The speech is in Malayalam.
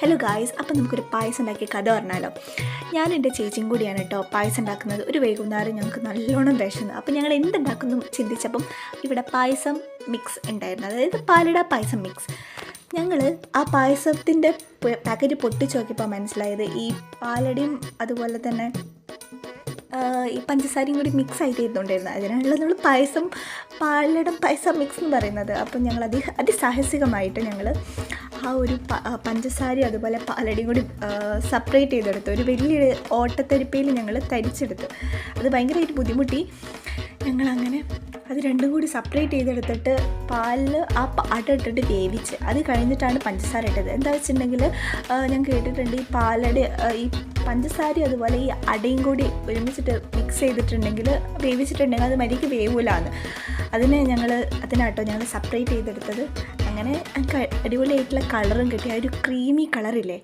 ഹലോ ഗായ്സ്, അപ്പം നമുക്കൊരു പായസം ഉണ്ടാക്കിയ കഥ പറഞ്ഞാലോ. ഞാൻ എൻ്റെ ചേച്ചിയും കൂടിയാണ് കേട്ടോ പായസം ഉണ്ടാക്കുന്നത്. ഒരു വൈകുന്നേരം ഞങ്ങൾക്ക് നല്ലോണം വിശന്നു. അപ്പം ഞങ്ങൾ എന്തുണ്ടാക്കുന്നു ചിന്തിച്ചപ്പം ഇവിടെ പായസം മിക്സ് ഉണ്ടായിരുന്നു, അതായത് പാലട പായസം മിക്സ്. ഞങ്ങൾ ആ പായസത്തിൻ്റെ പാക്കറ്റ് പൊട്ടിച്ച് നോക്കിയപ്പോൾ മനസ്സിലായത് ഈ പാലടയും അതുപോലെ തന്നെ ഈ പഞ്ചസാരയും കൂടി മിക്സ് ആയിട്ട് ഇരുന്നുകൊണ്ടിരുന്നത്. അതിനാണല്ലോ നമ്മൾ പാലട പായസം മിക്സ് എന്ന് പറയുന്നത്. അപ്പം ഞങ്ങൾ അതിസാഹസികമായിട്ട് ഞങ്ങൾ ആ ഒരു പഞ്ചസാര അതുപോലെ പാലടയും കൂടി സെപ്പറേറ്റ് ചെയ്തെടുത്തു. ഒരു വലിയൊരു ഓട്ടത്തരിപ്പയിൽ ഞങ്ങൾ തരിച്ചെടുത്ത്. അത് ഭയങ്കരമായിട്ട് ബുദ്ധിമുട്ടി. ഞങ്ങളങ്ങനെ അത് രണ്ടും കൂടി സെപ്പറേറ്റ് ചെയ്തെടുത്തിട്ട് പാലിൽ ആ അട ഇട്ടിട്ട് വേവിച്ച് അത് കഴിഞ്ഞിട്ടാണ് പഞ്ചസാര ഇട്ടത്. എന്താ വെച്ചിട്ടുണ്ടെങ്കിൽ ഞാൻ കേട്ടിട്ടുണ്ട് ഈ പാലട ഈ പഞ്ചസാര അതുപോലെ ഈ അടയും കൂടി ഒരുമിച്ചിട്ട് മിക്സ് ചെയ്തിട്ടുണ്ടെങ്കിൽ വേവിച്ചിട്ടുണ്ടെങ്കിൽ അത് മരിക്ക് വേവൂലാന്ന്. അതിനാട്ടോ ഞങ്ങൾ സെപ്പറേറ്റ് ചെയ്തെടുത്തത്. അങ്ങനെ അടിപൊളിയായിട്ടുള്ള കളറും കിട്ടി. ആ ഒരു ക്രീമി കളറില്ലേ,